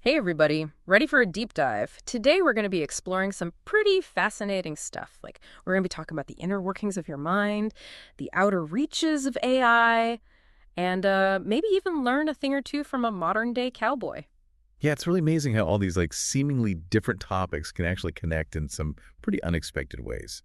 Hey everybody, ready for a deep dive? Today we're going to be exploring some pretty fascinating stuff. We're going to be talking about the inner workings of your mind, the outer reaches of AI, and maybe even learn a thing or two from a modern day cowboy. Yeah, it's really amazing how all these seemingly different topics can actually connect in some pretty unexpected ways.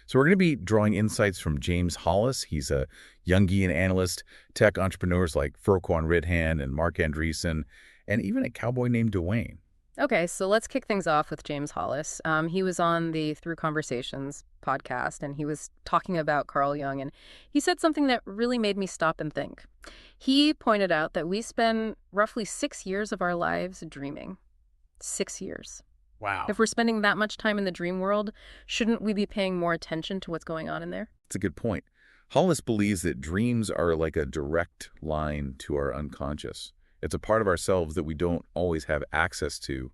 So we're going to be drawing insights from James Hollis. He's a Jungian analyst, tech entrepreneurs like Furquan Ridhan and Marc Andreessen, and even a cowboy named Dwayne. Okay, so let's kick things off with James Hollis. He was on the Through Conversations podcast, and he was talking about Carl Jung, and he said something that really made me stop and think. He pointed out that we spend roughly 6 years of our lives dreaming. 6 years. Wow. If we're spending that much time in the dream world, shouldn't we be paying more attention to what's going on in there? It's a good point. Hollis believes that dreams are like a direct line to our unconscious. It's a part of ourselves that we don't always have access to,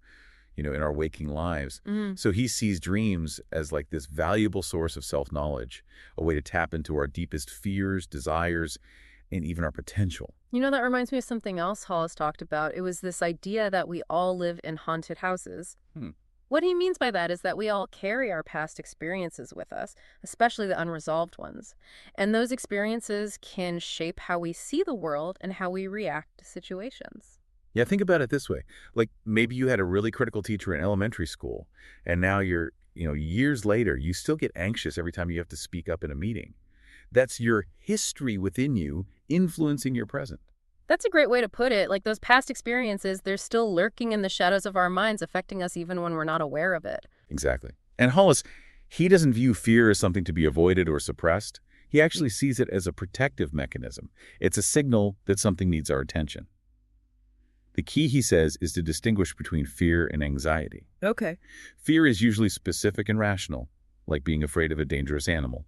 in our waking lives. So he sees dreams as like this valuable source of self-knowledge, a way to tap into our deepest fears, desires, and even our potential. That reminds me of something else Hollis talked about. It was this idea that we all live in haunted houses. What he means by that is that we all carry our past experiences with us, especially the unresolved ones. And those experiences can shape how we see the world and how we react to situations. Yeah, think about it this way. Like maybe you had a really critical teacher in elementary school, and now years later, you still get anxious every time you have to speak up in a meeting. That's your history within you influencing your present. That's a great way to put it. Like those past experiences, they're still lurking in the shadows of our minds, affecting us even when we're not aware of it. Exactly. And Hollis, he doesn't view fear as something to be avoided or suppressed. He actually sees it as a protective mechanism. It's a signal that something needs our attention. The key, he says, is to distinguish between fear and anxiety. Okay. Fear is usually specific and rational, like being afraid of a dangerous animal.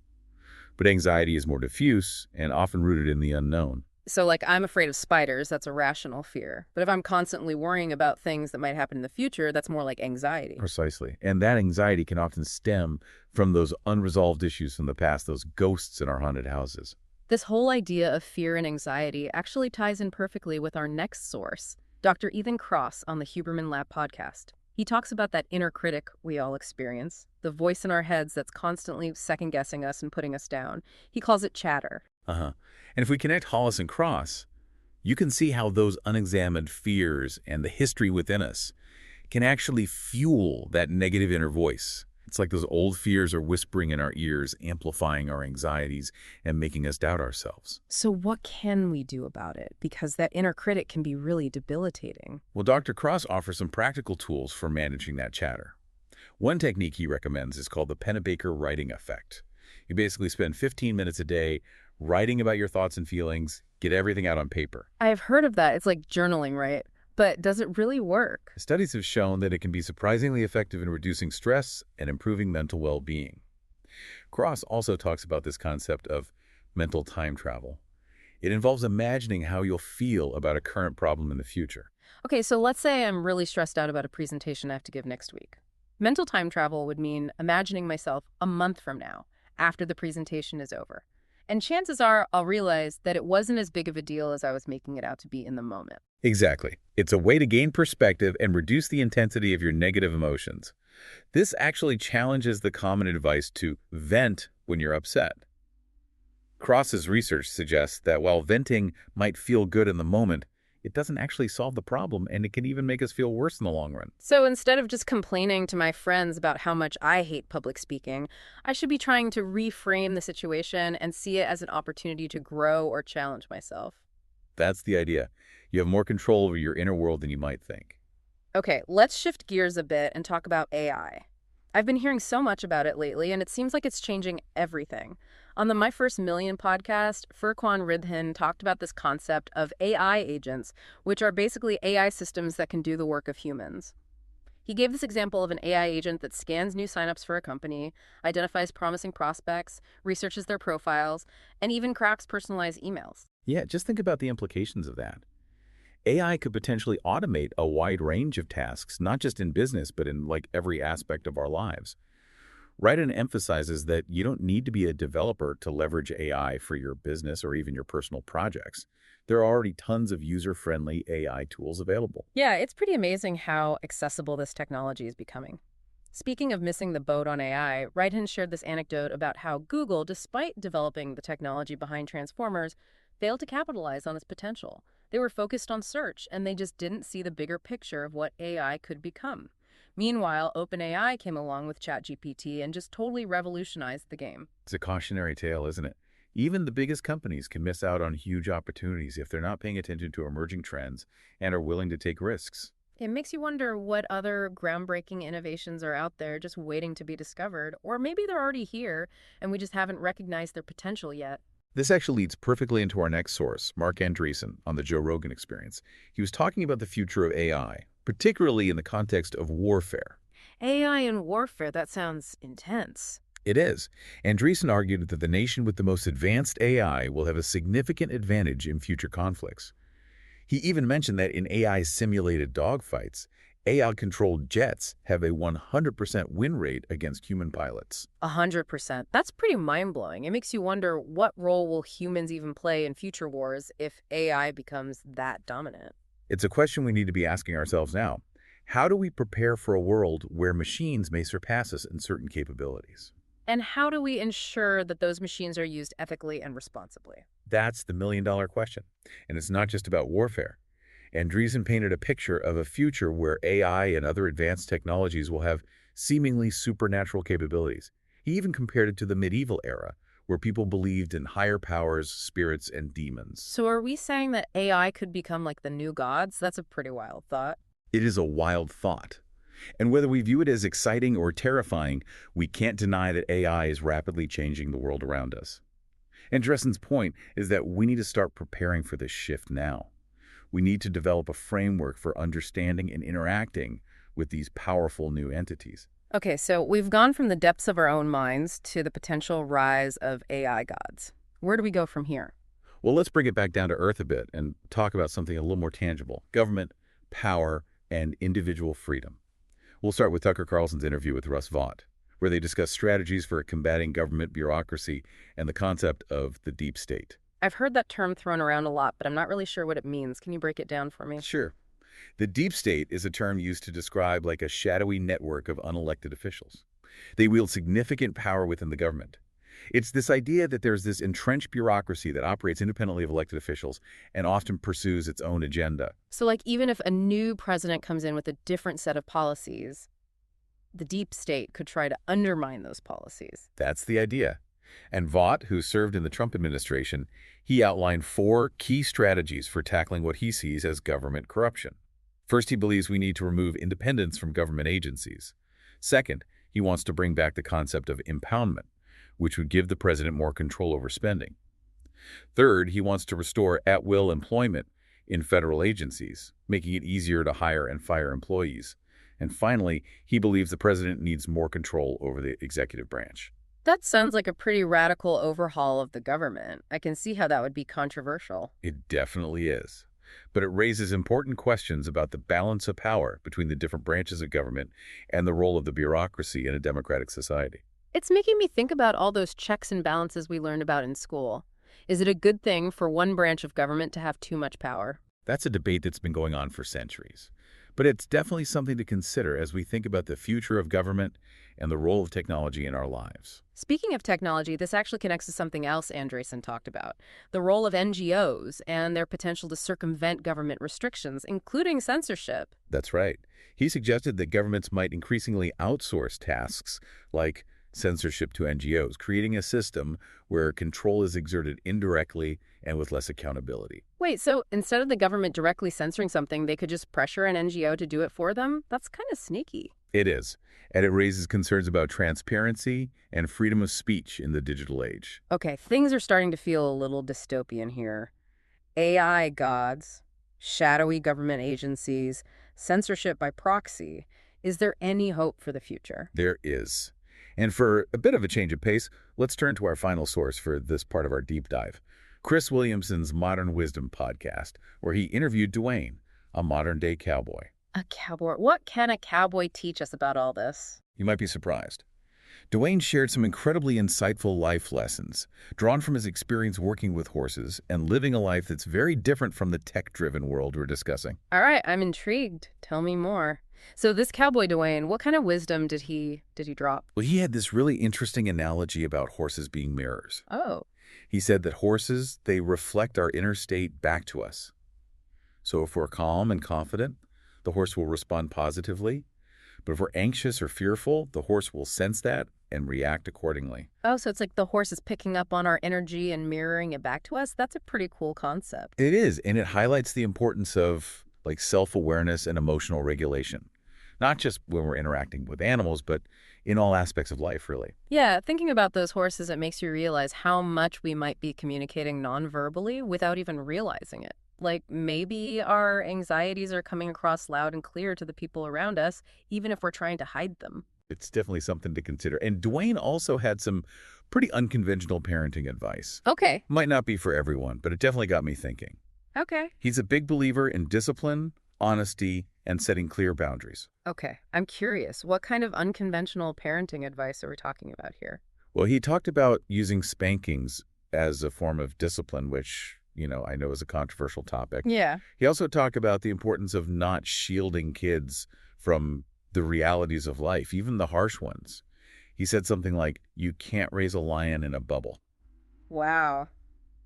But anxiety is more diffuse and often rooted in the unknown. So I'm afraid of spiders, that's a rational fear. But if I'm constantly worrying about things that might happen in the future, that's more like anxiety. Precisely. And that anxiety can often stem from those unresolved issues from the past, those ghosts in our haunted houses. This whole idea of fear and anxiety actually ties in perfectly with our next source, Dr. Ethan Kross on the Huberman Lab podcast. He talks about that inner critic we all experience, the voice in our heads that's constantly second-guessing us and putting us down. He calls it chatter. And if we connect Hollis and Cross, you can see how those unexamined fears and the history within us can actually fuel that negative inner voice. It's like those old fears are whispering in our ears, amplifying our anxieties and making us doubt ourselves. So what can we do about it? Because that inner critic can be really debilitating. Well, Dr. Cross offers some practical tools for managing that chatter. One technique he recommends is called the Pennebaker writing effect. You basically spend 15 minutes a day writing about your thoughts and feelings, get everything out on paper. I've heard of that. It's like journaling, right? But does it really work? Studies have shown that it can be surprisingly effective in reducing stress and improving mental well-being. Cross also talks about this concept of mental time travel. It involves imagining how you'll feel about a current problem in the future. Okay, so let's say I'm really stressed out about a presentation I have to give next week. Mental time travel would mean imagining myself a month from now, after the presentation is over. And chances are I'll realize that it wasn't as big of a deal as I was making it out to be in the moment. Exactly. It's a way to gain perspective and reduce the intensity of your negative emotions. This actually challenges the common advice to vent when you're upset. Cross's research suggests that while venting might feel good in the moment, it doesn't actually solve the problem, and it can even make us feel worse in the long run. So instead of just complaining to my friends about how much I hate public speaking, I should be trying to reframe the situation and see it as an opportunity to grow or challenge myself. That's the idea. You have more control over your inner world than you might think. Okay, let's shift gears a bit and talk about AI. I've been hearing so much about it lately, and it seems like it's changing everything. On the My First Million podcast, Furquan Ridhan talked about this concept of AI agents, which are basically AI systems that can do the work of humans. He gave this example of an AI agent that scans new signups for a company, identifies promising prospects, researches their profiles, and even crafts personalized emails. Yeah, just think about the implications of that. AI could potentially automate a wide range of tasks, not just in business, but in every aspect of our lives. Ryden emphasizes that you don't need to be a developer to leverage AI for your business or even your personal projects. There are already tons of user-friendly AI tools available. Yeah, it's pretty amazing how accessible this technology is becoming. Speaking of missing the boat on AI, Wrighton shared this anecdote about how Google, despite developing the technology behind transformers, failed to capitalize on its potential. They were focused on search, and they just didn't see the bigger picture of what AI could become. Meanwhile, OpenAI came along with ChatGPT and just totally revolutionized the game. It's a cautionary tale, isn't it? Even the biggest companies can miss out on huge opportunities if they're not paying attention to emerging trends and are willing to take risks. It makes you wonder what other groundbreaking innovations are out there just waiting to be discovered, or maybe they're already here and we just haven't recognized their potential yet. This actually leads perfectly into our next source, Marc Andreessen, on the Joe Rogan Experience. He was talking about the future of AI, particularly in the context of warfare. AI and warfare, that sounds intense. It is. Andreessen argued that the nation with the most advanced AI will have a significant advantage in future conflicts. He even mentioned that in AI-simulated dogfights, AI-controlled jets have a 100% win rate against human pilots. 100%. That's pretty mind-blowing. It makes you wonder what role will humans even play in future wars if AI becomes that dominant? It's a question we need to be asking ourselves now. How do we prepare for a world where machines may surpass us in certain capabilities? And how do we ensure that those machines are used ethically and responsibly? That's the million-dollar question. And it's not just about warfare. Andreessen painted a picture of a future where AI and other advanced technologies will have seemingly supernatural capabilities. He even compared it to the medieval era, where people believed in higher powers, spirits, and demons. So are we saying that AI could become like the new gods? That's a pretty wild thought. It is a wild thought. And whether we view it as exciting or terrifying, we can't deny that AI is rapidly changing the world around us. Andreessen's point is that we need to start preparing for this shift now. We need to develop a framework for understanding and interacting with these powerful new entities. Okay, so we've gone from the depths of our own minds to the potential rise of AI gods. Where do we go from here? Well, let's bring it back down to earth a bit and talk about something a little more tangible: government, power, and individual freedom. We'll start with Tucker Carlson's interview with Russ Vought, where they discuss strategies for combating government bureaucracy and the concept of the deep state. I've heard that term thrown around a lot, but I'm not really sure what it means. Can you break it down for me? Sure. The deep state is a term used to describe like a shadowy network of unelected officials. They wield significant power within the government. It's this idea that there's this entrenched bureaucracy that operates independently of elected officials and often pursues its own agenda. So, like, even if a new president comes in with a different set of policies, the deep state could try to undermine those policies. That's the idea. And Vought, who served in the Trump administration, he outlined 4 key strategies for tackling what he sees as government corruption. First, he believes we need to remove independence from government agencies. Second, he wants to bring back the concept of impoundment, which would give the president more control over spending. Third, he wants to restore at-will employment in federal agencies, making it easier to hire and fire employees. And finally, he believes the president needs more control over the executive branch. That sounds like a pretty radical overhaul of the government. I can see how that would be controversial. It definitely is. But it raises important questions about the balance of power between the different branches of government and the role of the bureaucracy in a democratic society. It's making me think about all those checks and balances we learned about in school. Is it a good thing for one branch of government to have too much power? That's a debate that's been going on for centuries. But it's definitely something to consider as we think about the future of government and the role of technology in our lives. Speaking of technology, this actually connects to something else Andreessen talked about, the role of NGOs and their potential to circumvent government restrictions, including censorship. That's right. He suggested that governments might increasingly outsource tasks like censorship to NGOs, creating a system where control is exerted indirectly and with less accountability. Wait, so instead of the government directly censoring something, they could just pressure an NGO to do it for them? That's kind of sneaky. It is, and it raises concerns about transparency and freedom of speech in the digital age. Okay, things are starting to feel a little dystopian here. AI gods, shadowy government agencies, censorship by proxy. Is there any hope for the future? There is. And for a bit of a change of pace, let's turn to our final source for this part of our deep dive, Chris Williamson's Modern Wisdom podcast, where he interviewed Dwayne, a modern-day cowboy. A cowboy. What can a cowboy teach us about all this? You might be surprised. Dwayne shared some incredibly insightful life lessons, drawn from his experience working with horses and living a life that's very different from the tech-driven world we're discussing. All right, I'm intrigued. Tell me more. So this cowboy Dwayne, what kind of wisdom did he drop? Well, he had this really interesting analogy about horses being mirrors. Oh, He said that horses, they reflect our inner state back to us. So if we're calm and confident, the horse will respond positively. But if we're anxious or fearful, the horse will sense that and react accordingly. oh, so it's like the horse is picking up on our energy and mirroring it back to us. That's a pretty cool concept. It is, and it highlights the importance of like self-awareness and emotional regulation. Not just when we're interacting with animals, but in all aspects of life, really. Yeah, thinking about those horses, it makes you realize how much we might be communicating non-verbally without even realizing it. Like maybe our anxieties are coming across loud and clear to the people around us, even if we're trying to hide them. It's definitely something to consider. And Dwayne also had some pretty unconventional parenting advice. Okay. Might not be for everyone, but it definitely got me thinking. Okay. He's a big believer in discipline, honesty, and setting clear boundaries. Okay. I'm curious. What kind of unconventional parenting advice are we talking about here? Well, he talked about using spankings as a form of discipline, which, I know is a controversial topic. Yeah. He also talked about the importance of not shielding kids from the realities of life, even the harsh ones. He said something like, you can't raise a lion in a bubble. Wow.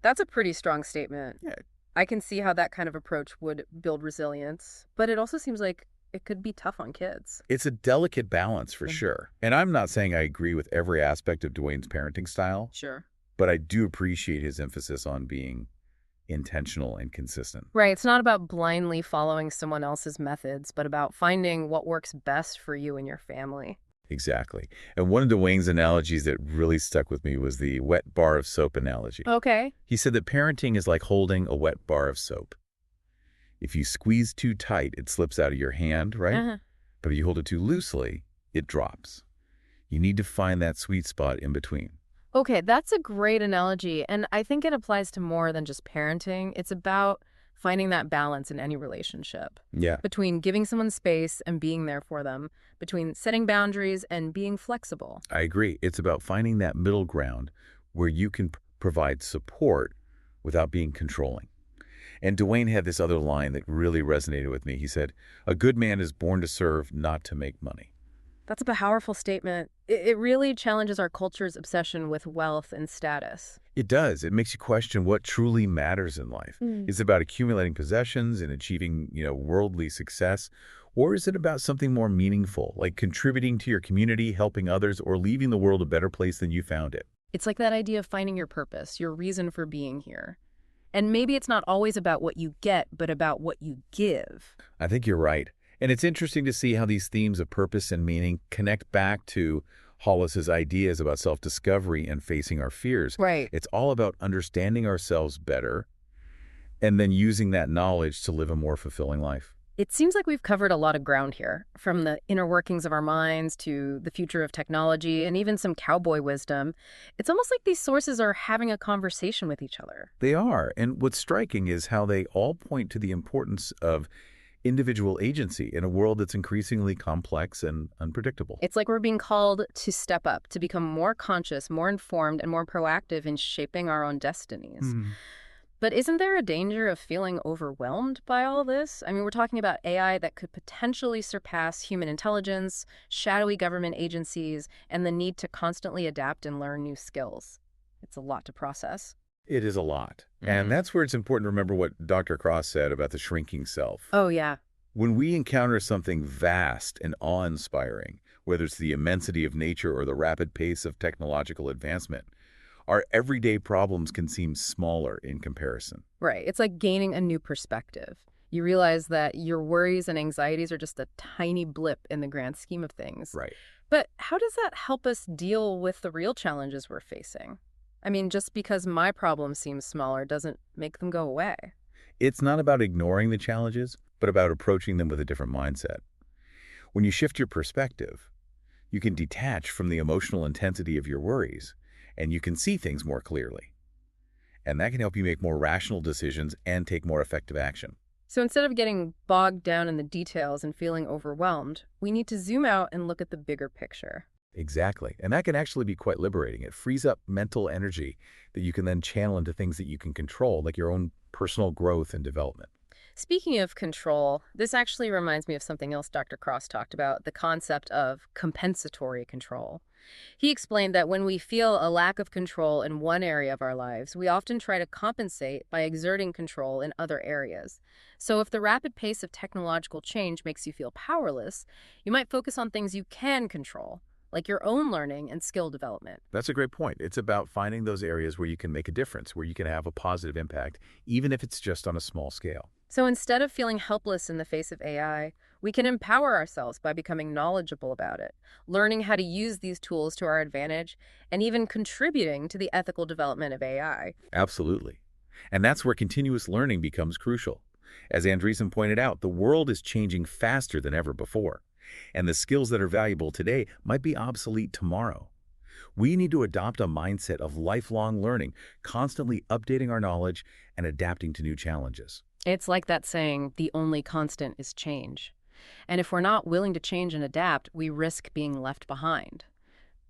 That's a pretty strong statement. Yeah. I can see how that kind of approach would build resilience, but it also seems like it could be tough on kids. It's a delicate balance for sure. And I'm not saying I agree with every aspect of Dwayne's parenting style, Sure. but I do appreciate his emphasis on being intentional and consistent. Right. It's not about blindly following someone else's methods, but about finding what works best for you and your family. Exactly. And one of Dwayne's analogies that really stuck with me was the wet bar of soap analogy. Okay. He said that parenting is like holding a wet bar of soap. If you squeeze too tight, it slips out of your hand, right? Uh-huh. But if you hold it too loosely, it drops. You need to find that sweet spot in between. Okay, that's a great analogy, and I think it applies to more than just parenting. It's about finding that balance in any relationship, Yeah, between giving someone space and being there for them, between setting boundaries and being flexible. I agree. It's about finding that middle ground where you can provide support without being controlling. And Dwayne had this other line that really resonated with me. He said, a good man is born to serve, not to make money. That's a powerful statement. It really challenges our culture's obsession with wealth and status. It does. It makes you question what truly matters in life. Is it about accumulating possessions and achieving, worldly success? Or is it about something more meaningful, like contributing to your community, helping others, or leaving the world a better place than you found it? It's like that idea of finding your purpose, your reason for being here. And maybe it's not always about what you get, but about what you give. I think you're right. And it's interesting to see how these themes of purpose and meaning connect back to Hollis's ideas about self-discovery and facing our fears. Right. It's all about understanding ourselves better and then using that knowledge to live a more fulfilling life. It seems like we've covered a lot of ground here, from the inner workings of our minds to the future of technology and even some cowboy wisdom. It's almost like these sources are having a conversation with each other. They are. And what's striking is how they all point to the importance of individual agency in a world that's increasingly complex and unpredictable. It's like we're being called to step up, to become more conscious, more informed, and more proactive in shaping our own destinies. But isn't there a danger of feeling overwhelmed by all this? I mean, we're talking about AI that could potentially surpass human intelligence, shadowy government agencies, and the need to constantly adapt and learn new skills. It's a lot to process. It is a lot. And that's where it's important to remember what Dr. Cross said about the shrinking self. Oh, yeah. When we encounter something vast and awe-inspiring, whether it's the immensity of nature or the rapid pace of technological advancement, our everyday problems can seem smaller in comparison. Right. It's like gaining a new perspective. You realize that your worries and anxieties are just a tiny blip in the grand scheme of things. Right. But how does that help us deal with the real challenges we're facing? I mean, just because my problem seems smaller doesn't make them go away. It's not about ignoring the challenges, but about approaching them with a different mindset. When you shift your perspective, you can detach from the emotional intensity of your worries, and you can see things more clearly. And that can help you make more rational decisions and take more effective action. So instead of getting bogged down in the details and feeling overwhelmed, we need to zoom out and look at the bigger picture. Exactly. And that can actually be quite liberating. It frees up mental energy that you can then channel into things that you can control, like your own personal growth and development. Speaking of control, this actually reminds me of something else Dr. Cross talked about, the concept of compensatory control. He explained that when we feel a lack of control in one area of our lives, we often try to compensate by exerting control in other areas. So if the rapid pace of technological change makes you feel powerless, you might focus on things you can control, like your own learning and skill development. That's a great point. It's about finding those areas where you can make a difference, where you can have a positive impact, even if it's just on a small scale. So instead of feeling helpless in the face of AI, we can empower ourselves by becoming knowledgeable about it, learning how to use these tools to our advantage, and even contributing to the ethical development of AI. Absolutely. And that's where continuous learning becomes crucial. As Andreessen pointed out, the world is changing faster than ever before, and the skills that are valuable today might be obsolete tomorrow. We need to adopt a mindset of lifelong learning, constantly updating our knowledge and adapting to new challenges. It's like that saying, the only constant is change. And if we're not willing to change and adapt, we risk being left behind.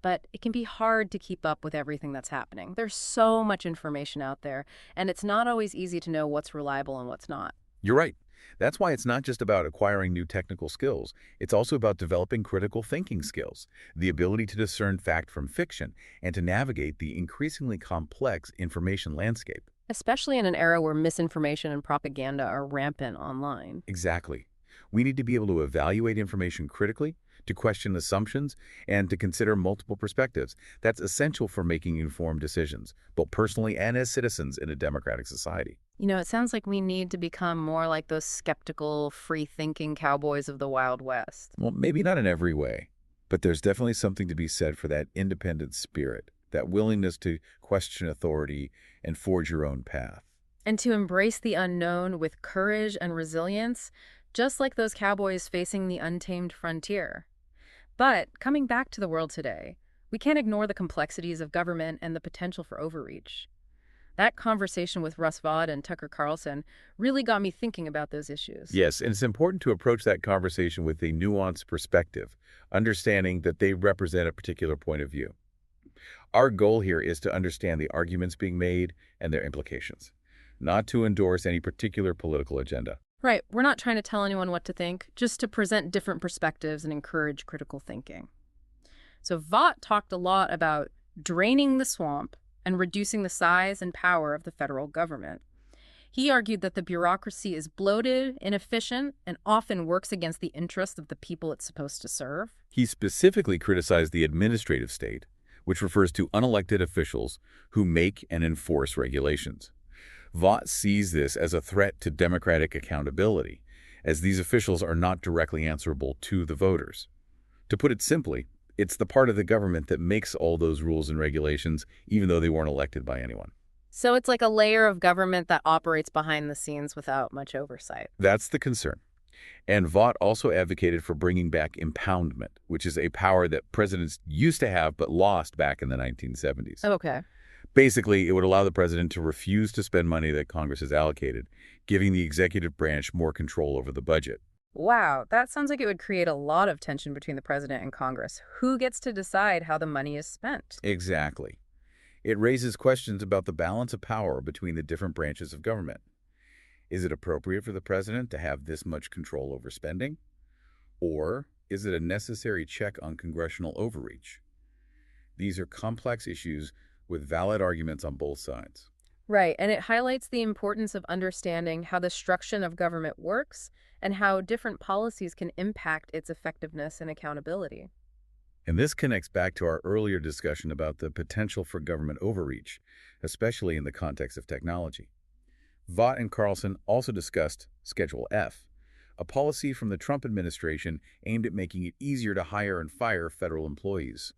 But it can be hard to keep up with everything that's happening. There's so much information out there, and it's not always easy to know what's reliable and what's not. You're right. That's why it's not just about acquiring new technical skills. It's also about developing critical thinking skills, the ability to discern fact from fiction, and to navigate the increasingly complex information landscape. Especially in an era where misinformation and propaganda are rampant online. Exactly. We need to be able to evaluate information critically, to question assumptions, and to consider multiple perspectives. That's essential for making informed decisions, both personally and as citizens in a democratic society. It sounds like we need to become more like those skeptical, free-thinking cowboys of the Wild West. Well, maybe not in every way, but there's definitely something to be said for that independent spirit, that willingness to question authority and forge your own path. And to embrace the unknown with courage and resilience, just like those cowboys facing the untamed frontier. But coming back to the world today, we can't ignore the complexities of government and the potential for overreach. That conversation with Russ Vought and Tucker Carlson really got me thinking about those issues. Yes, and it's important to approach that conversation with a nuanced perspective, understanding that they represent a particular point of view. Our goal here is to understand the arguments being made and their implications, not to endorse any particular political agenda. Right, we're not trying to tell anyone what to think, just to present different perspectives and encourage critical thinking. So Vought talked a lot about draining the swamp and reducing the size and power of the federal government. He argued that the bureaucracy is bloated, inefficient, and often works against the interests of the people it's supposed to serve. He specifically criticized the administrative state, which refers to unelected officials who make and enforce regulations. Vought sees this as a threat to democratic accountability, as these officials are not directly answerable to the voters. To put it simply, it's the part of the government that makes all those rules and regulations, even though they weren't elected by anyone. So it's like a layer of government that operates behind the scenes without much oversight. That's the concern. And Vought also advocated for bringing back impoundment, which is a power that presidents used to have but lost back in the 1970s. Okay. Basically, it would allow the president to refuse to spend money that Congress has allocated, giving the executive branch more control over the budget. Wow, that sounds like it would create a lot of tension between the president and Congress. Who gets to decide how the money is spent? Exactly. It raises questions about the balance of power between the different branches of government. Is it appropriate for the president to have this much control over spending? Or is it a necessary check on congressional overreach? These are complex issues with valid arguments on both sides. Right, and it highlights the importance of understanding how the structure of government works and how different policies can impact its effectiveness and accountability. And this connects back to our earlier discussion about the potential for government overreach, especially in the context of technology. Vought and Carlson also discussed Schedule F, a policy from the Trump administration aimed at making it easier to hire and fire federal employees.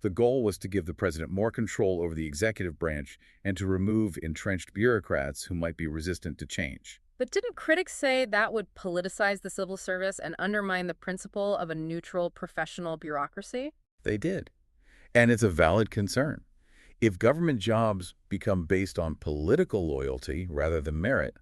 The goal was to give the president more control over the executive branch and to remove entrenched bureaucrats who might be resistant to change. But didn't critics say that would politicize the civil service and undermine the principle of a neutral professional bureaucracy? They did. And it's a valid concern. If government jobs become based on political loyalty rather than merit,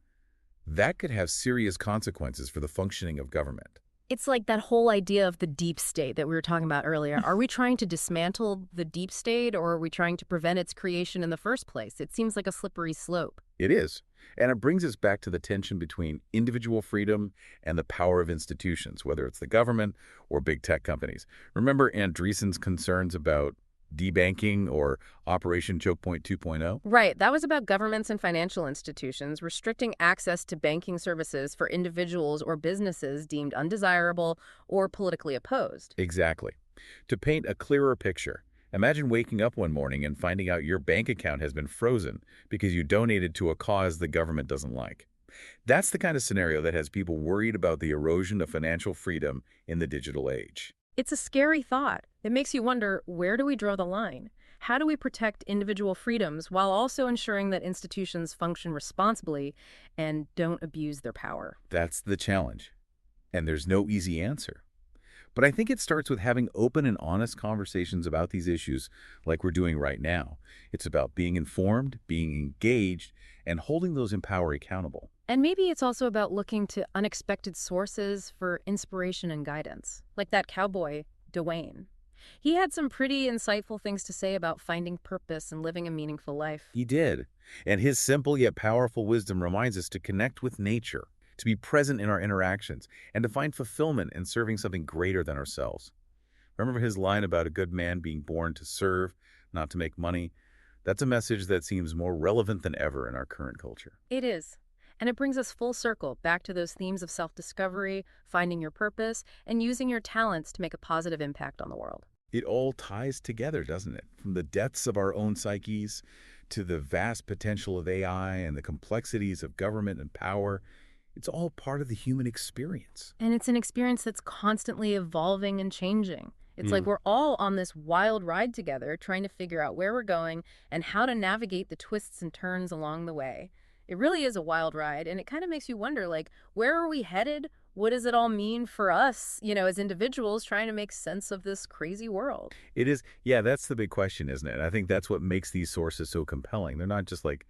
that could have serious consequences for the functioning of government. It's like that whole idea of the deep state that we were talking about earlier. Are we trying to dismantle the deep state, or are we trying to prevent its creation in the first place? It seems like a slippery slope. It is. And it brings us back to the tension between individual freedom and the power of institutions, whether it's the government or big tech companies. Remember Andreessen's concerns about debanking or Operation Choke Point 2.0? Right, that was about governments and financial institutions restricting access to banking services for individuals or businesses deemed undesirable or politically opposed. Exactly. To paint a clearer picture, imagine waking up one morning and finding out your bank account has been frozen because you donated to a cause the government doesn't like. That's the kind of scenario that has people worried about the erosion of financial freedom in the digital age. It's a scary thought. It makes you wonder, where do we draw the line? How do we protect individual freedoms while also ensuring that institutions function responsibly and don't abuse their power? That's the challenge. And there's no easy answer. But I think it starts with having open and honest conversations about these issues like we're doing right now. It's about being informed, being engaged, and holding those in power accountable. And maybe it's also about looking to unexpected sources for inspiration and guidance, like that cowboy, Dwayne. He had some pretty insightful things to say about finding purpose and living a meaningful life. He did. And his simple yet powerful wisdom reminds us to connect with nature, to be present in our interactions, and to find fulfillment in serving something greater than ourselves. Remember his line about a good man being born to serve, not to make money? That's a message that seems more relevant than ever in our current culture. It is. And it brings us full circle back to those themes of self-discovery, finding your purpose, and using your talents to make a positive impact on the world. It all ties together, doesn't it? From the depths of our own psyches to the vast potential of AI and the complexities of government and power. It's all part of the human experience. And it's an experience that's constantly evolving and changing. It's like we're all on this wild ride together, trying to figure out where we're going and how to navigate the twists and turns along the way. It really is a wild ride, and it kind of makes you wonder, like, where are we headed? What does it all mean for us, as individuals trying to make sense of this crazy world? It is, yeah, that's the big question, isn't it? I think that's what makes these sources so compelling. They're not just like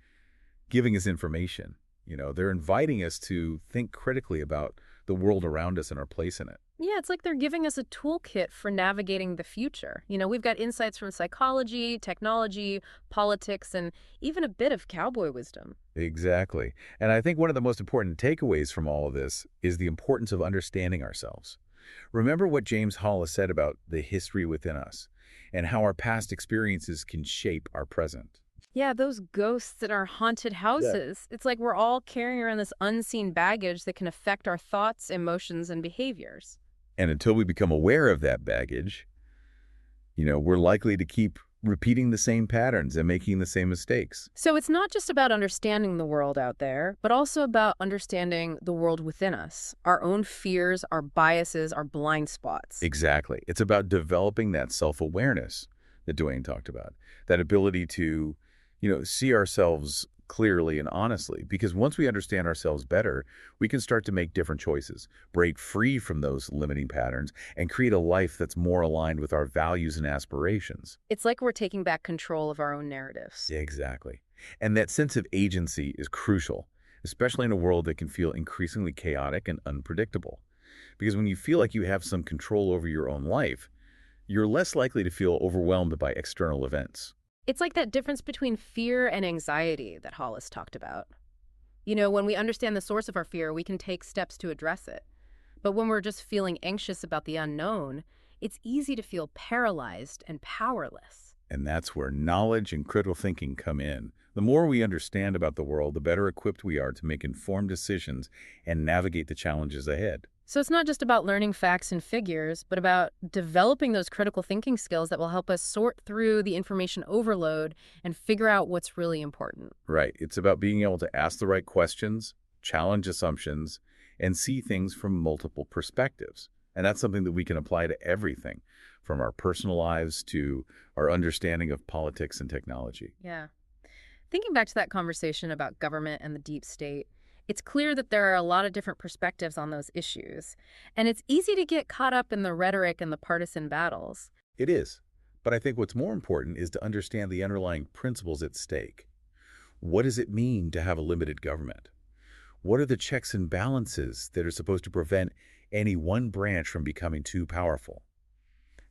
giving us information. They're inviting us to think critically about the world around us and our place in it. Yeah, it's like they're giving us a toolkit for navigating the future. We've got insights from psychology, technology, politics, and even a bit of cowboy wisdom. Exactly. And I think one of the most important takeaways from all of this is the importance of understanding ourselves. Remember what James Hollis said about the history within us and how our past experiences can shape our present. Yeah, those ghosts in our haunted houses. It's like we're all carrying around this unseen baggage that can affect our thoughts, emotions, and behaviors. And until we become aware of that baggage, we're likely to keep repeating the same patterns and making the same mistakes. So it's not just about understanding the world out there, but also about understanding the world within us, our own fears, our biases, our blind spots. Exactly. It's about developing that self-awareness that Dwayne talked about, that ability to, see ourselves clearly and honestly, because once we understand ourselves better, we can start to make different choices, break free from those limiting patterns, and create a life that's more aligned with our values and aspirations. It's like we're taking back control of our own narratives. Yeah, exactly. And that sense of agency is crucial, especially in a world that can feel increasingly chaotic and unpredictable. Because when you feel like you have some control over your own life, you're less likely to feel overwhelmed by external events. It's like that difference between fear and anxiety that Hollis talked about. When we understand the source of our fear, we can take steps to address it. But when we're just feeling anxious about the unknown, it's easy to feel paralyzed and powerless. And that's where knowledge and critical thinking come in. The more we understand about the world, the better equipped we are to make informed decisions and navigate the challenges ahead. So it's not just about learning facts and figures, but about developing those critical thinking skills that will help us sort through the information overload and figure out what's really important. Right. It's about being able to ask the right questions, challenge assumptions, and see things from multiple perspectives. And that's something that we can apply to everything, from our personal lives to our understanding of politics and technology. Yeah. Thinking back to that conversation about government and the deep state, it's clear that there are a lot of different perspectives on those issues, and it's easy to get caught up in the rhetoric and the partisan battles. It is. But I think what's more important is to understand the underlying principles at stake. What does it mean to have a limited government? What are the checks and balances that are supposed to prevent any one branch from becoming too powerful.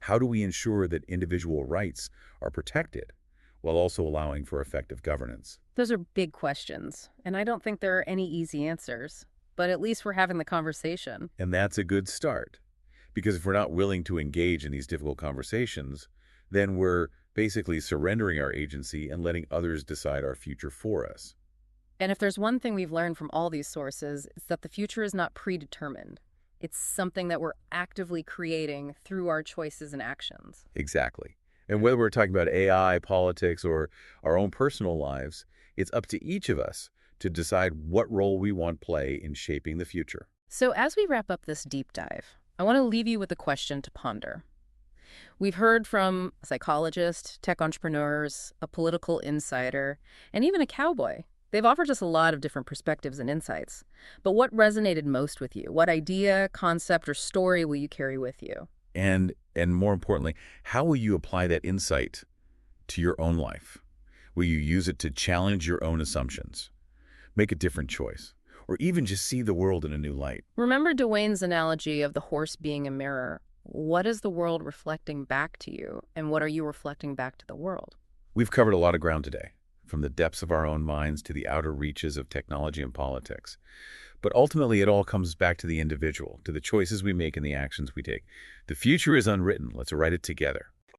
How do we ensure that individual rights are protected while also allowing for effective governance? Those are big questions, and I don't think there are any easy answers. But at least we're having the conversation. And that's a good start. Because if we're not willing to engage in these difficult conversations, then we're basically surrendering our agency and letting others decide our future for us. And if there's one thing we've learned from all these sources, it's that the future is not predetermined. It's something that we're actively creating through our choices and actions. Exactly. And whether we're talking about AI, politics, or our own personal lives, it's up to each of us to decide what role we want to play in shaping the future. So as we wrap up this deep dive, I want to leave you with a question to ponder. We've heard from a psychologist, tech entrepreneurs, a political insider, and even a cowboy. They've offered us a lot of different perspectives and insights. But what resonated most with you? What idea, concept, or story will you carry with you? And more importantly, how will you apply that insight to your own life? Will you use it to challenge your own assumptions, make a different choice, or even just see the world in a new light? Remember Dwayne's analogy of the horse being a mirror. What is the world reflecting back to you, and what are you reflecting back to the world? We've covered a lot of ground today, from the depths of our own minds to the outer reaches of technology and politics. But ultimately, it all comes back to the individual, to the choices we make and the actions we take. The future is unwritten. Let's write it together.